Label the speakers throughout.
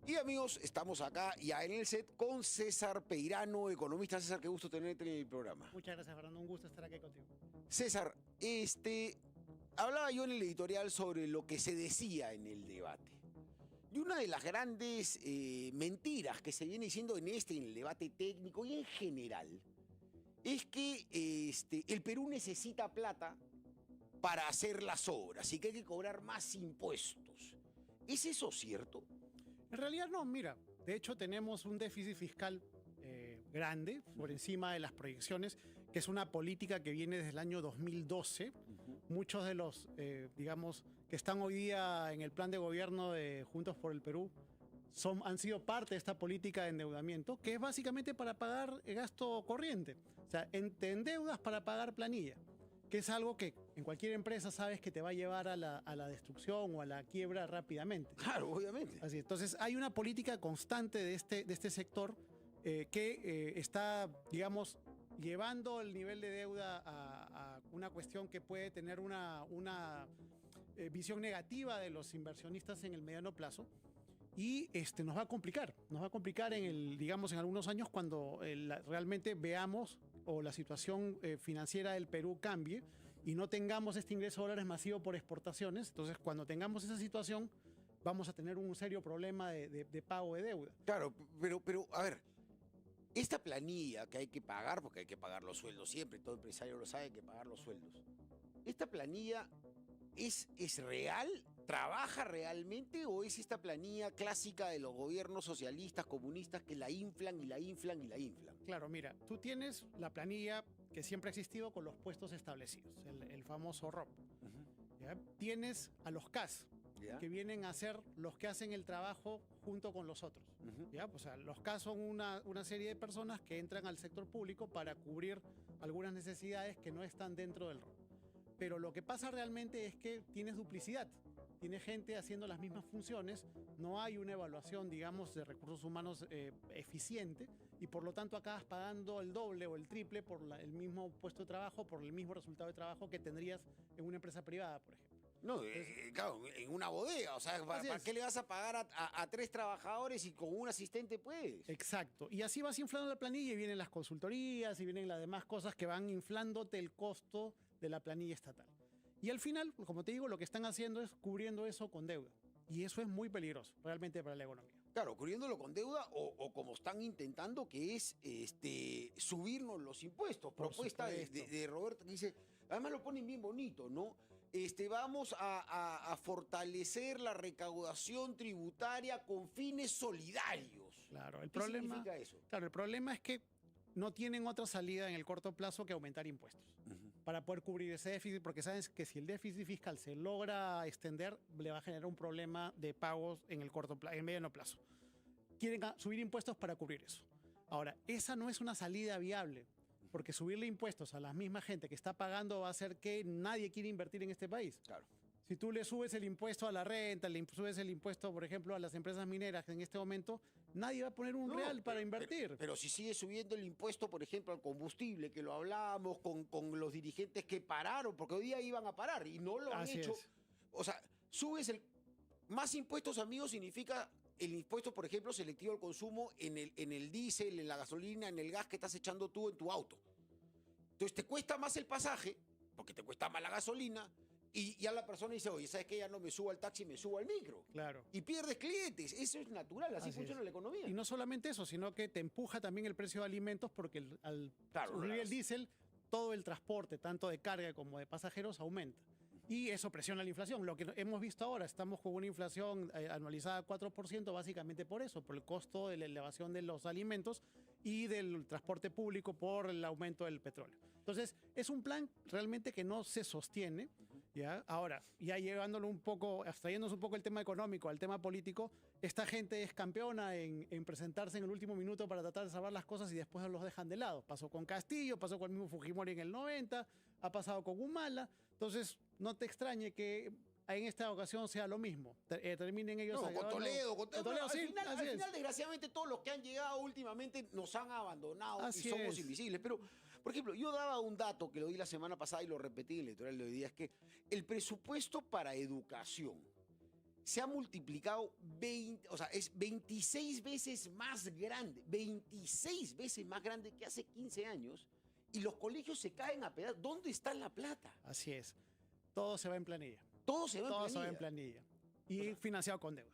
Speaker 1: Y amigos, estamos acá ya en el set con César Peirano, economista. César, qué gusto tenerte en el programa.
Speaker 2: Muchas gracias, Fernando. Un gusto estar aquí contigo.
Speaker 1: César, hablaba yo en el editorial sobre lo que se decía en el debate. Y una de las grandes mentiras que se viene diciendo en el debate técnico y en general, es que el Perú necesita plata para hacer las obras y que hay que cobrar más impuestos. ¿Es eso cierto?
Speaker 2: En realidad no, mira, de hecho tenemos un déficit fiscal grande, por encima de las proyecciones, que es una política que viene desde el año 2012. Muchos de los, digamos, que están hoy día en el plan de gobierno de Juntos por el Perú han sido parte de esta política de endeudamiento, que es básicamente para pagar el gasto corriente. O sea, te endeudas para pagar planilla, que es algo que en cualquier empresa sabes que te va a llevar a la destrucción o a la quiebra rápidamente.
Speaker 1: Claro, obviamente.
Speaker 2: Así, entonces hay una política constante de este sector que está, digamos, llevando el nivel de deuda a una cuestión que puede tener una visión negativa de los inversionistas en el mediano plazo. Y nos va a complicar digamos, en algunos años cuando realmente veamos o la situación financiera del Perú cambie y no tengamos este ingreso de dólares masivo por exportaciones. Entonces, cuando tengamos esa situación, vamos a tener un serio problema de pago de deuda.
Speaker 1: Claro, pero a ver, esta planilla que hay que pagar, porque hay que pagar los sueldos siempre, todo empresario lo sabe, hay que pagar los sueldos. ¿Esta planilla es real? ¿Trabaja realmente o es esta planilla clásica de los gobiernos socialistas, comunistas que la inflan y la inflan y la inflan?
Speaker 2: Claro, mira, tú tienes la planilla que siempre ha existido con los puestos establecidos, el famoso ROP. ¿Ya? Tienes a los CAS,
Speaker 1: ¿Ya?
Speaker 2: que vienen a ser los que hacen el trabajo junto con los otros. ¿Ya? O sea, los CAS son una serie de personas que entran al sector público para cubrir algunas necesidades que no están dentro del ROP. Pero lo que pasa realmente es que tienes duplicidad. Tiene gente haciendo las mismas funciones, no hay una evaluación, digamos, de recursos humanos eficiente y por lo tanto acabas pagando el doble o el triple por el mismo puesto de trabajo, por el mismo resultado de trabajo que tendrías en una empresa privada, por ejemplo.
Speaker 1: No, claro, en una bodega, o sea, ¿para qué le vas a pagar a 3 trabajadores y con un asistente puedes?
Speaker 2: Exacto, y así vas inflando la planilla y vienen las consultorías y vienen las demás cosas que van inflándote el costo de la planilla estatal. Y al final, como te digo, lo que están haciendo es cubriendo eso con deuda. Y eso es muy peligroso, realmente, para la economía.
Speaker 1: Claro, cubriéndolo con deuda o como están intentando, que es subirnos los impuestos. Propuesta de Roberto que dice, además lo ponen bien bonito, ¿no? Vamos a fortalecer la recaudación tributaria con fines solidarios.
Speaker 2: Claro,
Speaker 1: ¿Qué significa eso?
Speaker 2: Claro, el problema es que no tienen otra salida en el corto plazo que aumentar impuestos para poder cubrir ese déficit, porque saben que si el déficit fiscal se logra extender, le va a generar un problema de pagos en el mediano plazo. Quieren subir impuestos para cubrir eso. Ahora, esa no es una salida viable, porque subirle impuestos a la misma gente que está pagando va a hacer que nadie quiera invertir en este país.
Speaker 1: Claro.
Speaker 2: Si tú le subes el impuesto a la renta, le subes el impuesto, por ejemplo, a las empresas mineras, que en este momento nadie va a poner un real para invertir.
Speaker 1: Pero si sigue subiendo el impuesto, por ejemplo, al combustible, que lo hablábamos con los dirigentes que pararon, porque hoy día iban a parar y no lo han hecho. O sea, más impuestos, amigos, significa el impuesto, por ejemplo, selectivo al consumo en el diésel, en la gasolina, en el gas que estás echando tú en tu auto. Entonces te cuesta más el pasaje, porque te cuesta más la gasolina. Y ya la persona dice, oye, ¿sabes qué? Ya no me subo al taxi, me subo al micro.
Speaker 2: Claro.
Speaker 1: Y pierdes clientes. Eso es natural, así funciona la economía.
Speaker 2: Y no solamente eso, sino que te empuja también el precio de alimentos porque al subir el diésel, todo el transporte, tanto de carga como de pasajeros, aumenta. Y eso presiona la inflación. Lo que hemos visto ahora, estamos con una inflación anualizada 4%, básicamente por eso, por el costo de la elevación de los alimentos y del transporte público por el aumento del petróleo. Entonces, es un plan realmente que no se sostiene. ¿Ya? Ahora, ya llevándolo un poco, abstrayéndonos un poco el tema económico al tema político, esta gente es campeona en presentarse en el último minuto para tratar de salvar las cosas y después los dejan de lado. Pasó con Castillo, pasó con el mismo Fujimori en el 90, ha pasado con Humala. Entonces, no te extrañe que en esta ocasión sea lo mismo. Terminen ellos...
Speaker 1: No, con Toledo.
Speaker 2: Al
Speaker 1: final, desgraciadamente, todos los que han llegado últimamente nos han abandonado y somos invisibles. Pero, por ejemplo, yo daba un dato que lo di la semana pasada y lo repetí en el editorial de hoy día, es que el presupuesto para educación se ha multiplicado 20, o sea, es 26 veces más grande, 26 veces más grande que hace 15 años, y los colegios se caen a pedazos. ¿Dónde está la plata?
Speaker 2: Así es. Todo se va en planilla.
Speaker 1: Todo se va en
Speaker 2: Todo
Speaker 1: planilla.
Speaker 2: se va en planilla. Y o sea, financiado con deuda.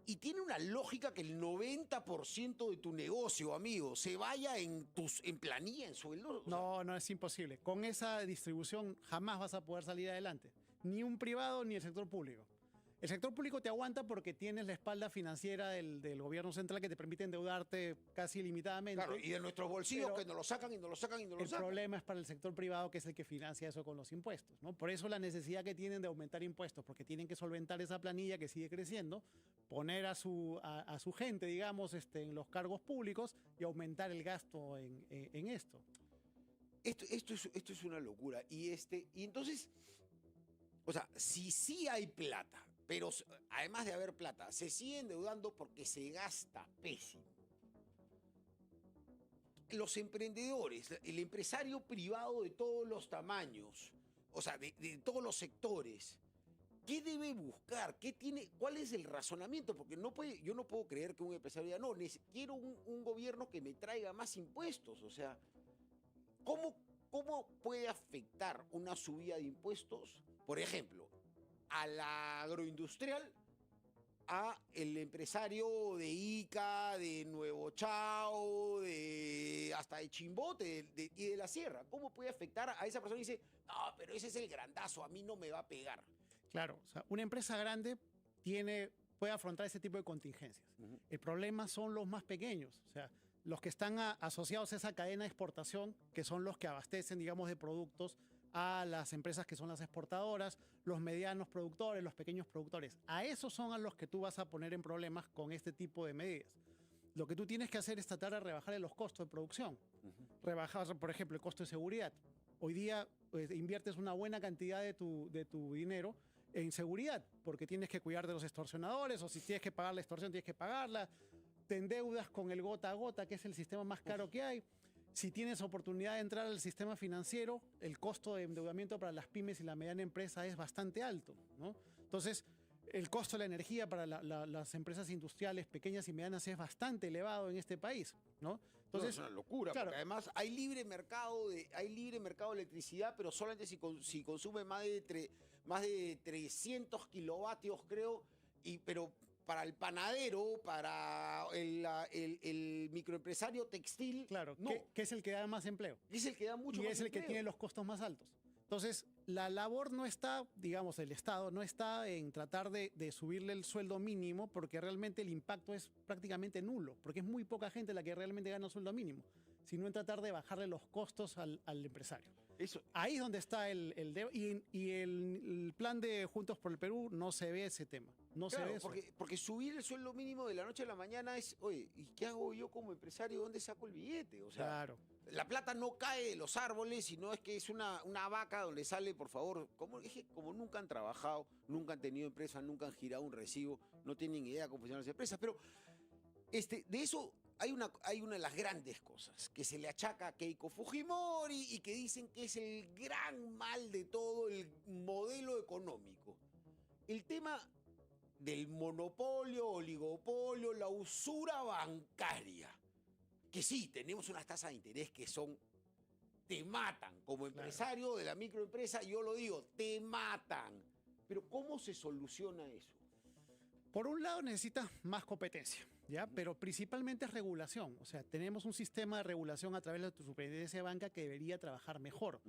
Speaker 1: Y tiene una lógica que el 90% de tu negocio, amigo, se vaya en planilla, en sueldo.
Speaker 2: No, no es imposible. Con esa distribución jamás vas a poder salir adelante. Ni un privado ni el sector público. El sector público te aguanta porque tienes la espalda financiera del gobierno central que te permite endeudarte casi ilimitadamente.
Speaker 1: Claro, y de nuestros bolsillos que nos lo sacan y nos lo sacan y nos lo sacan.
Speaker 2: El problema es para el sector privado, que es el que financia eso con los impuestos, ¿no? Por eso la necesidad que tienen de aumentar impuestos, porque tienen que solventar esa planilla que sigue creciendo, poner a su gente, digamos, en los cargos públicos y aumentar el gasto en esto.
Speaker 1: Esto es una locura. Y entonces, o sea, si sí hay plata, pero además de haber plata, se sigue endeudando porque se gasta pésimo. Los emprendedores, el empresario privado de todos los tamaños, o sea, de todos los sectores, ¿qué debe buscar? ¿Cuál es el razonamiento? Porque yo no puedo creer que un empresario diga, no, quiero un gobierno que me traiga más impuestos. O sea, ¿cómo puede afectar una subida de impuestos, por ejemplo, a la agroindustrial, a el empresario de Ica, de Nuevo Chao, hasta de Chimbote y de la Sierra? ¿Cómo puede afectar a esa persona y dice, no, pero ese es el grandazo, a mí no me va a pegar?
Speaker 2: Claro, o sea, una empresa grande puede afrontar ese tipo de contingencias. El problema son los más pequeños, o sea, los que están asociados a esa cadena de exportación, que son los que abastecen, digamos, de productos a las empresas que son las exportadoras, los medianos productores, los pequeños productores. A esos son a los que tú vas a poner en problemas con este tipo de medidas. Lo que tú tienes que hacer es tratar de rebajar los costos de producción. Rebajar, por ejemplo, el costo de seguridad. Hoy día inviertes una buena cantidad de tu dinero en seguridad, porque tienes que cuidar de los extorsionadores, o si tienes que pagar la extorsión, tienes que pagarla. Te endeudas con el gota a gota, que es el sistema más caro que hay. Si tienes oportunidad de entrar al sistema financiero, el costo de endeudamiento para las pymes y la mediana empresa es bastante alto, ¿no? Entonces, el costo de la energía para las empresas industriales pequeñas y medianas es bastante elevado en este país, ¿no? Entonces,
Speaker 1: es una locura, claro, porque además hay libre mercado de electricidad, pero solamente si consume más de 300 kilovatios, creo, pero para el panadero, para el microempresario textil,
Speaker 2: claro,
Speaker 1: no.
Speaker 2: que es el que da más empleo.
Speaker 1: Es el que da mucho más empleo.
Speaker 2: Y es el que tiene los costos más altos. Entonces, la labor no está, digamos, el Estado no está en tratar de subirle el sueldo mínimo, porque realmente el impacto es prácticamente nulo, porque es muy poca gente la que realmente gana el sueldo mínimo, sino en tratar de bajarle los costos al empresario.
Speaker 1: Eso.
Speaker 2: Ahí es donde está el plan de Juntos por el Perú, no se ve ese tema. No
Speaker 1: claro,
Speaker 2: se ve eso.
Speaker 1: Porque subir el sueldo mínimo de la noche a la mañana es, oye, ¿y qué hago yo como empresario? ¿Dónde saco el billete? O sea,
Speaker 2: claro.
Speaker 1: La plata no cae de los árboles, sino es que es una vaca donde sale, por favor, como nunca han trabajado, nunca han tenido empresa, nunca han girado un recibo, no tienen idea de cómo funcionan las empresas. Pero de eso hay una de las grandes cosas que se le achaca a Keiko Fujimori y que dicen que es el gran mal de todo el modelo económico. El tema del monopolio, oligopolio, la usura bancaria. Que sí, tenemos unas tasas de interés que te matan. Como empresario de la microempresa, yo lo digo, te matan. Pero ¿cómo se soluciona eso?
Speaker 2: Por un lado necesitas más competencia, ¿ya? Pero principalmente es regulación. O sea, tenemos un sistema de regulación a través de tu superintendencia de banca que debería trabajar mejor,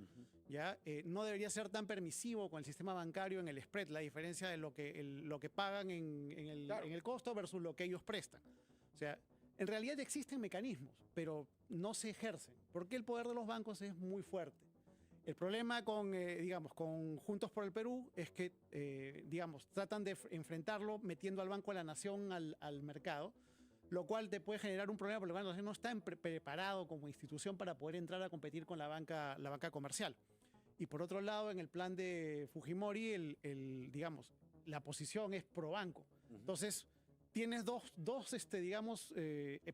Speaker 2: ¿ya? No debería ser tan permisivo con el sistema bancario en el spread, la diferencia de lo que pagan en el costo versus lo que ellos prestan. O sea, en realidad existen mecanismos, pero no se ejercen, porque el poder de los bancos es muy fuerte. El problema con Juntos por el Perú es que, tratan de enfrentarlo metiendo al Banco de la Nación al mercado, lo cual te puede generar un problema porque el Banco de la Nación no está preparado como institución para poder entrar a competir con la banca comercial. Y por otro lado, en el plan de Fujimori, la posición es pro banco. Entonces, tienes dos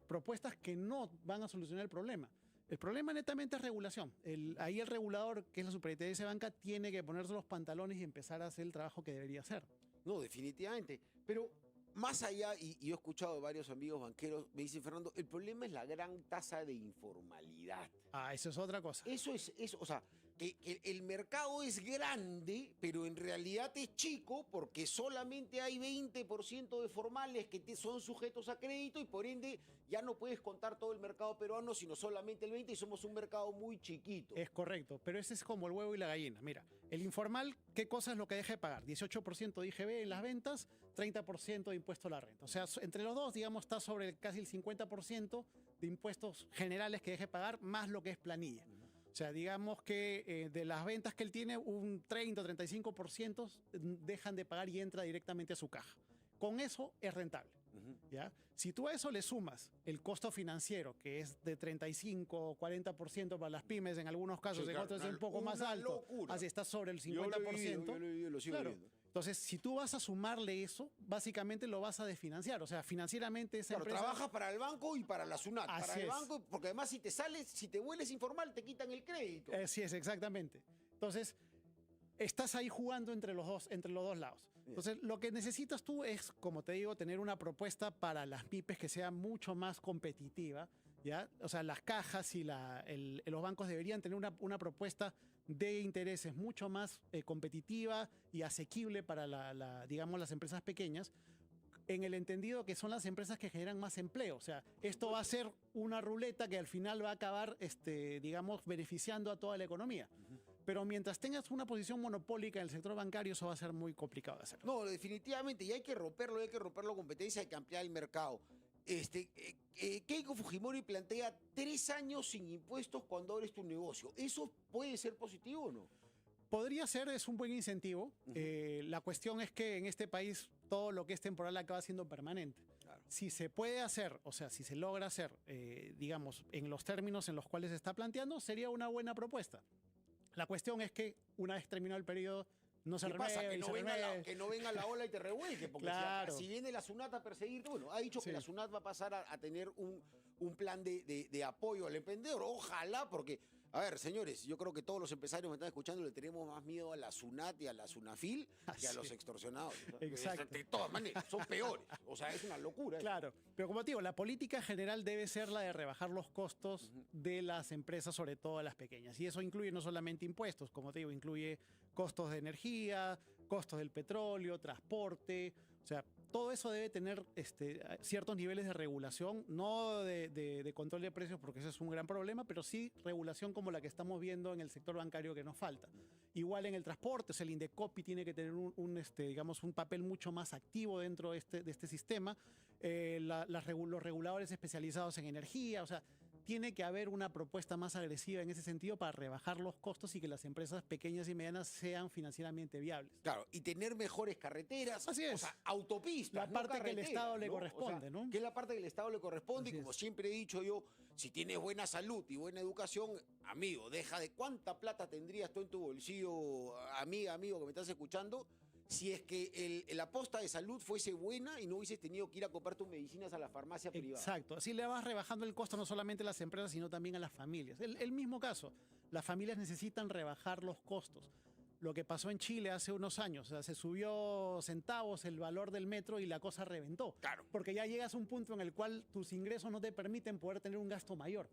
Speaker 2: propuestas que no van a solucionar el problema. El problema netamente es regulación. Ahí el regulador, que es la superintendencia de banca, tiene que ponerse los pantalones y empezar a hacer el trabajo que debería hacer.
Speaker 1: No, definitivamente. Pero más allá, y yo he escuchado a varios amigos banqueros, me dicen, Fernando, el problema es la gran tasa de informalidad.
Speaker 2: Ah, eso es otra cosa.
Speaker 1: Eso es, o sea, que el mercado es grande, pero en realidad es chico porque solamente hay 20% de formales que son sujetos a crédito y por ende ya no puedes contar todo el mercado peruano, sino solamente el 20% y somos un mercado muy chiquito.
Speaker 2: Es correcto, pero ese es como el huevo y la gallina. Mira, el informal, ¿qué cosa es lo que deja de pagar? 18% de IGB en las ventas, 30% de impuesto a la renta. O sea, entre los dos, digamos, está sobre casi el 50% de impuestos generales que deje de pagar, más lo que es planilla. O sea, digamos que de las ventas que él tiene, un 30 o 35% dejan de pagar y entra directamente a su caja. Con eso es rentable. ¿Ya? Si tú a eso le sumas el costo financiero, que es de 35 o 40% para las pymes, en algunos casos,
Speaker 1: Sí,
Speaker 2: en
Speaker 1: claro,
Speaker 2: otros es un poco más alto,
Speaker 1: locura.
Speaker 2: así está sobre el 50%.
Speaker 1: Yo lo he vivido, lo sigo
Speaker 2: claro.
Speaker 1: viviendo.
Speaker 2: Entonces, si tú vas a sumarle eso, básicamente lo vas a desfinanciar. O sea, financieramente esa empresa...
Speaker 1: trabajas para el banco y para la SUNAT.
Speaker 2: Así
Speaker 1: para el
Speaker 2: es.
Speaker 1: banco, porque además si te sales, si te vuelves informal, te quitan el crédito.
Speaker 2: Así es, exactamente. Entonces, estás ahí jugando entre los dos lados. Entonces, lo que necesitas tú es, como te digo, tener una propuesta para las pymes que sea mucho más competitiva, ¿ya? O sea, las cajas y los bancos deberían tener una propuesta de intereses mucho más competitiva y asequible para digamos, las empresas pequeñas, en el entendido que son las empresas que generan más empleo. O sea, esto va a ser una ruleta que al final va a acabar, digamos, beneficiando a toda la economía. Pero mientras tengas una posición monopólica en el sector bancario, eso va a ser muy complicado de hacer.
Speaker 1: No, definitivamente, y hay que romperlo, competencia, hay que ampliar el mercado. Keiko Fujimori plantea 3 años sin impuestos cuando abres tu negocio. ¿Eso puede ser positivo o no?
Speaker 2: Podría ser, es un buen incentivo. La cuestión es que en este país todo lo que es temporal acaba siendo permanente.
Speaker 1: Claro.
Speaker 2: Si se puede hacer, o sea, si se logra hacer, digamos, en los términos en los cuales se está planteando, sería una buena propuesta. La cuestión es que una vez terminado el periodo no se renueve.
Speaker 1: Que no venga la ola y te revuelque, porque
Speaker 2: claro.
Speaker 1: si viene la SUNAT a perseguirte, bueno, ha dicho que la SUNAT va a pasar a tener un plan de apoyo al emprendedor. Ojalá, porque, a ver, señores, yo creo que todos los empresarios me están escuchando, le tenemos más miedo a la SUNAT y a la SUNAFIL que a los extorsionados.
Speaker 2: Exacto.
Speaker 1: De todas maneras, son peores. O sea, es una locura.
Speaker 2: Claro, pero como te digo, la política general debe ser la de rebajar los costos de las empresas, sobre todo las pequeñas. Y eso incluye no solamente impuestos, como te digo, incluye costos de energía, costos del petróleo, transporte. O sea, todo eso debe tener ciertos niveles de regulación, no de control de precios, porque ese es un gran problema, pero sí regulación como la que estamos viendo en el sector bancario que nos falta. Igual en el transporte, o sea, el Indecopi tiene que tener digamos, un papel mucho más activo dentro de este sistema. Los reguladores especializados en energía, o sea, tiene que haber una propuesta más agresiva en ese sentido para rebajar los costos y que las empresas pequeñas y medianas sean financieramente viables.
Speaker 1: Claro, y tener mejores carreteras.
Speaker 2: Así es.
Speaker 1: O sea, autopistas.
Speaker 2: La parte que el Estado le corresponde,
Speaker 1: o sea,
Speaker 2: ¿no?
Speaker 1: Que es la parte que el Estado le corresponde.
Speaker 2: Así
Speaker 1: y como
Speaker 2: es.
Speaker 1: siempre he dicho yo, si tienes buena salud y buena educación, amigo, deja de cuánta plata tendrías tú en tu bolsillo, amigo que me estás escuchando, si es que la posta de salud fuese buena y no hubieses tenido que ir a comprar tus medicinas a la farmacia privada.
Speaker 2: Exacto. Así le vas rebajando el costo no solamente a las empresas, sino también a las familias. El mismo caso. Las familias necesitan rebajar los costos. Lo que pasó en Chile hace unos años, o sea, se subió centavos el valor del metro y la cosa reventó.
Speaker 1: Claro.
Speaker 2: Porque ya llegas a un punto en el cual tus ingresos no te permiten poder tener un gasto mayor.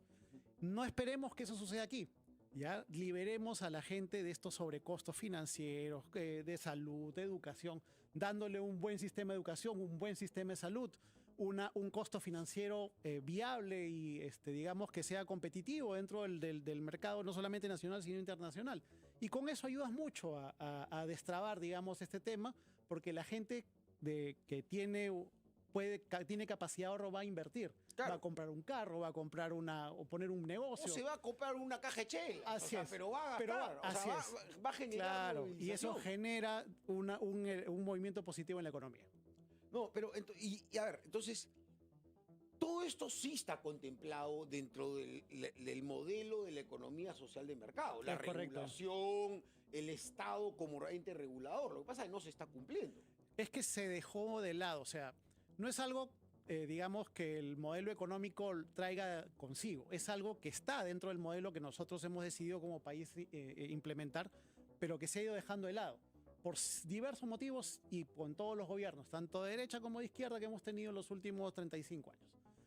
Speaker 2: No esperemos que eso suceda aquí. Ya liberemos a la gente de estos sobrecostos financieros, de salud, de educación, dándole un buen sistema de educación, un buen sistema de salud, un costo financiero viable y digamos que sea competitivo dentro del mercado no solamente nacional sino internacional. Y con eso ayudas mucho a destrabar, digamos, este tema, porque la gente que tiene capacidad de ahorro va a invertir.
Speaker 1: Claro.
Speaker 2: Va a comprar un carro, va a comprar o poner un negocio.
Speaker 1: O se va a comprar una caja de chela.
Speaker 2: Así es.
Speaker 1: Pero va a gastar.
Speaker 2: Así
Speaker 1: va a generar.
Speaker 2: Claro, y eso genera un movimiento positivo en la economía.
Speaker 1: No, pero a ver, entonces, todo esto sí está contemplado dentro del modelo de la economía social de mercado. La regulación, el Estado como ente regulador. Lo que pasa es que no se está cumpliendo.
Speaker 2: Es que se dejó de lado, o sea, no es algo, digamos, que el modelo económico traiga consigo. Es algo que está dentro del modelo que nosotros hemos decidido como país implementar, pero que se ha ido dejando de lado. por diversos motivos y con todos los gobiernos, tanto de derecha como de izquierda, que hemos tenido en los últimos 35 años.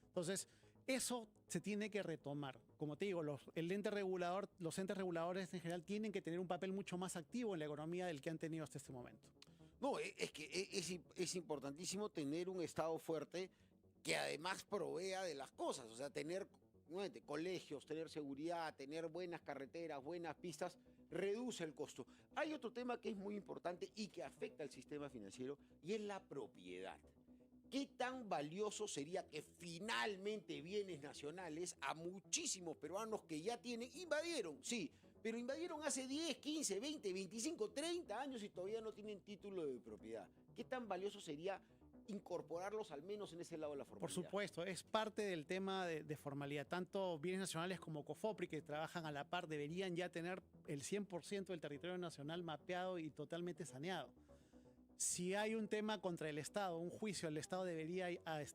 Speaker 2: Entonces, eso se tiene que retomar. Como te digo, los entes reguladores en general tienen que tener un papel mucho más activo en la economía del que han tenido hasta este momento.
Speaker 1: No, es que es importantísimo tener un Estado fuerte que además provea de las cosas, o sea, tener nuevamente, colegios, tener seguridad, tener buenas carreteras, buenas pistas, reduce el costo. Hay otro tema que es muy importante y que afecta al sistema financiero y es la propiedad. ¿Qué tan valioso sería que finalmente bienes nacionales a muchísimos peruanos que ya tienen, invadieron, sí, pero invadieron hace 10, 15, 20, 25, 30 años y todavía no tienen título de propiedad? ¿Qué tan valioso sería incorporarlos al menos en ese lado de la formalidad?
Speaker 2: Por supuesto, es parte del tema de formalidad. Tanto bienes nacionales como COFOPRI, que trabajan a la par, deberían ya tener el 100% del territorio nacional mapeado y totalmente saneado. Si hay un tema contra el Estado, un juicio, el Estado debería,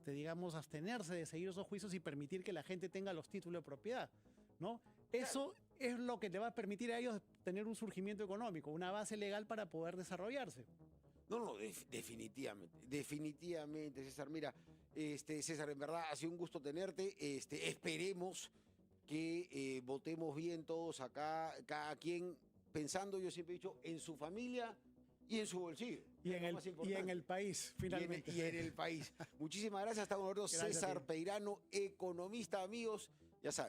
Speaker 2: digamos, abstenerse de seguir esos juicios y permitir que la gente tenga los títulos de propiedad, ¿no? Eso es lo que le va a permitir a ellos tener un surgimiento económico, una base legal para poder desarrollarse.
Speaker 1: No, definitivamente, César. Mira, César, en verdad ha sido un gusto tenerte. Esperemos que votemos bien todos acá, cada quien pensando, yo siempre he dicho, en su familia y en su bolsillo.
Speaker 2: Y en el país, finalmente.
Speaker 1: Y en el país. Muchísimas gracias. Hasta con nosotros, César Peirano, economista, amigos. Ya saben.